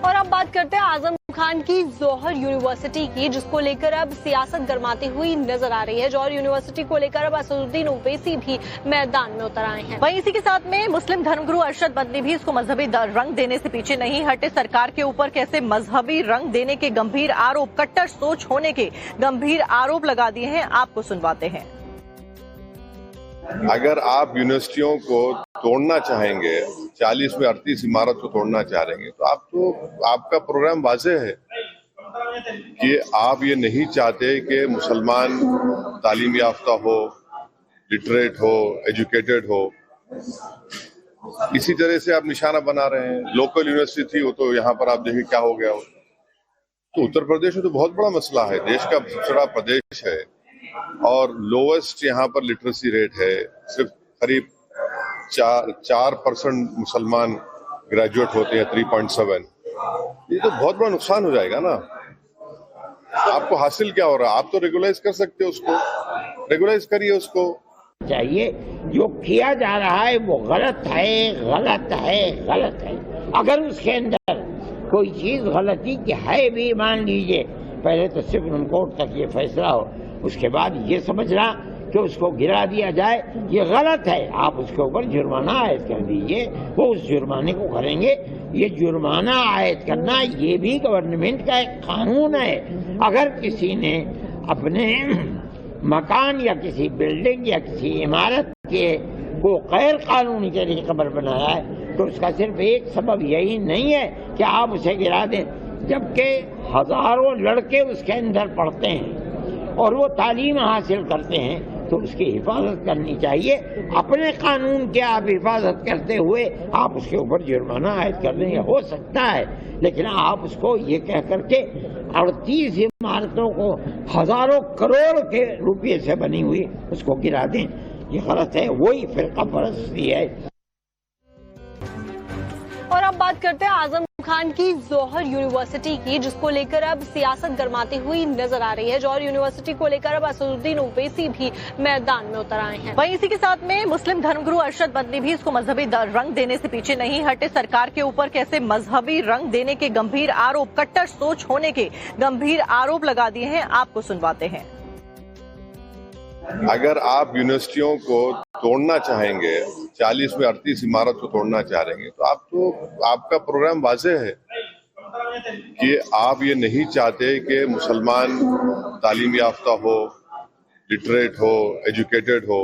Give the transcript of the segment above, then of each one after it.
اور اب بات کرتے ہیں اعظم خان کی جوہر یونیورسٹی کی، جس کو لے کر اب سیاست گرماتی ہوئی نظر آ رہی ہے۔ جوہر یونیورسٹی کو لے کر اب اسد الدین اویسی بھی میدان میں اتر آئے ہیں۔ وہیں اسی کے ساتھ میں مسلم دھرم گرو ارشد مدنی بھی اس کو مذہبی رنگ دینے سے پیچھے نہیں ہٹے۔ سرکار کے اوپر کیسے مذہبی رنگ دینے کے گمبھیر آروپ، کٹر سوچ ہونے کے گمبھیر آروپ لگا دیے ہیں، آپ کو سنواتے ہیں۔ اگر آپ یونیورسٹیوں کو توڑنا چاہیں گے، 40 میں 38 عمارت کو توڑنا چاہ رہے ہیں، تو آپ کا پروگرام واضح ہے کہ آپ یہ نہیں چاہتے کہ مسلمان تعلیم یافتہ ہو، لٹریٹ ہو، ایجوکیٹڈ ہو۔ اسی طرح سے آپ نشانہ بنا رہے ہیں۔ لوکل یونیورسٹی تھی وہ تو یہاں پر آپ دیکھیں کیا ہو گیا ہو۔ تو اتر پردیش میں تو بہت بڑا مسئلہ ہے، دیش کا سب سے بڑا پردیش ہے اور لوویسٹ یہاں پر لٹریسی ریٹ ہے۔ صرف قریب 4% مسلمان گریجویٹ ہوتے ہیں، 3.7۔ یہ تو بہت بڑا نقصان ہو جائے گا نا۔ آپ کو حاصل کیا ہو رہا ہے؟ آپ تو ریگولائز کر سکتے ہو، اس کو ریگولائز کریے۔ اس کو چاہیے جو کیا جا رہا ہے وہ غلط ہے، غلط ہے، غلط ہے۔ اگر اس کے اندر کوئی چیز غلطی کی ہے بھی، مان لیجئے پہلے تو سپریم کورٹ تک یہ فیصلہ ہو، اس کے بعد یہ سمجھنا کہ اس کو گرا دیا جائے، یہ غلط ہے، آپ اس کے اوپر جرمانہ عائد کر دیجئے، وہ اس جرمانے کو کریں گے۔ یہ جرمانہ عائد کرنا یہ بھی گورنمنٹ کا ایک قانون ہے۔ اگر کسی نے اپنے مکان یا کسی بلڈنگ یا کسی عمارت کے کو غیر قانونی طریقے قبر بنایا ہے تو اس کا صرف ایک سبب یہی نہیں ہے کہ آپ اسے گرا دیں، جبکہ ہزاروں لڑکے اس کے اندر پڑھتے ہیں اور وہ تعلیم حاصل کرتے ہیں، تو اس کی حفاظت کرنی چاہیے۔ اپنے قانون کی آپ حفاظت کرتے ہوئے آپ اس کے اوپر جرمانہ عائد کر دیں، ہو سکتا ہے، لیکن آپ اس کو یہ کہہ کر کے 38 عمارتوں کو ہزاروں کروڑ کے روپے سے بنی ہوئی اس کو گرا دیں، یہ غلط ہے، وہی فرقہ پرستی ہے۔ اور اب بات کرتے ہیں اعظم خان کی جوہر یونیورسٹی کی، جس کو لے کر اب سیاست گرماتی ہوئی نظر آ رہی ہے۔ جوہر یونیورسٹی کو لے کر اب اسد الدین اویسی بھی میدان میں اتر آئے ہیں۔ وہیں اسی کے ساتھ میں مسلم دھرم گرو ارشد مدنی بھی اس کو مذہبی رنگ دینے سے پیچھے نہیں ہٹے۔ سرکار کے اوپر کیسے مذہبی رنگ دینے کے گمبھیر آروپ، کٹر سوچ ہونے کے گمبھیر آروپ لگا دیے ہیں، آپ کو سنواتے ہیں۔ اگر آپ یونیورسٹیوں کو توڑنا چاہیں گے، 40 میں 38 عمارت کو توڑنا چاہ رہے ہیں، تو آپ کا پروگرام واضح ہے کہ آپ یہ نہیں چاہتے کہ مسلمان تعلیم یافتہ ہو، لٹریٹ ہو، ایجوکیٹڈ ہو۔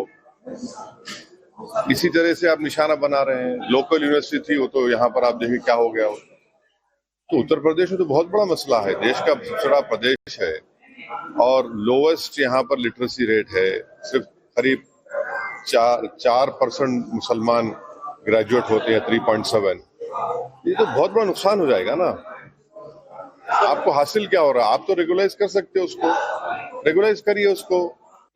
اسی طرح سے آپ نشانہ بنا رہے ہیں۔ لوکل یونیورسٹی تھی وہ تو یہاں پر آپ دیکھیں کیا ہو گیا ہو۔ تو اتر پردیش میں تو بہت بڑا مسئلہ ہے، دیش کا سب سے بڑا پردیش ہے اور لوویسٹ یہاں پر لٹریسی ریٹ ہے۔ صرف قریب 4% مسلمان گریجویٹ ہوتے ہیں، 3.7۔ یہ تو بہت بڑا نقصان ہو جائے گا نا۔ آپ کو حاصل کیا ہو رہا ہے؟ آپ تو ریگولائز کر سکتے ہو، اس کو ریگولائز کریے۔ اس کو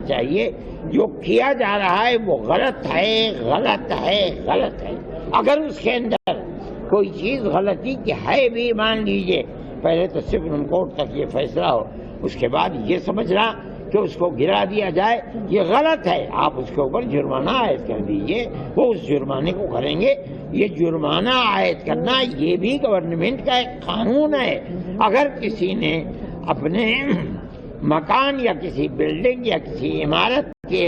چاہیے جو کیا جا رہا ہے وہ غلط ہے، غلط ہے، غلط ہے۔ اگر اس کے اندر کوئی چیز غلطی کی ہے بھی، مان لیجئے پہلے تو سپریم کورٹ تک یہ فیصلہ ہو، اس کے بعد یہ سمجھنا کہ اس کو گرا دیا جائے، یہ غلط ہے، آپ اس کے اوپر جرمانہ عائد کر دیجئے، وہ اس جرمانے کو کریں گے۔ یہ جرمانہ عائد کرنا یہ بھی گورنمنٹ کا ایک قانون ہے۔ اگر کسی نے اپنے مکان یا کسی بلڈنگ یا کسی عمارت کے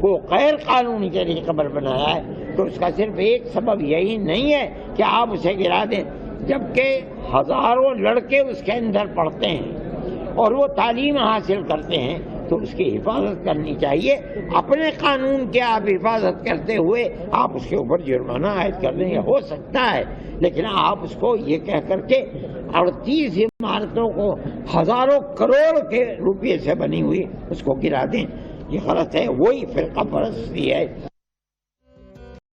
کو غیر قانونی طریقے قبر بنایا ہے تو اس کا صرف ایک سبب یہی نہیں ہے کہ آپ اسے گرا دیں، جبکہ ہزاروں لڑکے اس کے اندر پڑھتے ہیں اور وہ تعلیم حاصل کرتے ہیں، تو اس کی حفاظت کرنی چاہیے۔ اپنے قانون کی آپ حفاظت کرتے ہوئے آپ اس کے اوپر جرمانہ عائد کر دیں، ہو سکتا ہے، لیکن آپ اس کو یہ کہہ کر کے 38 عمارتوں کو ہزاروں کروڑ کے روپے سے بنی ہوئی اس کو گرا دیں، یہ غلط ہے، وہی فرقہ پرستی ہے۔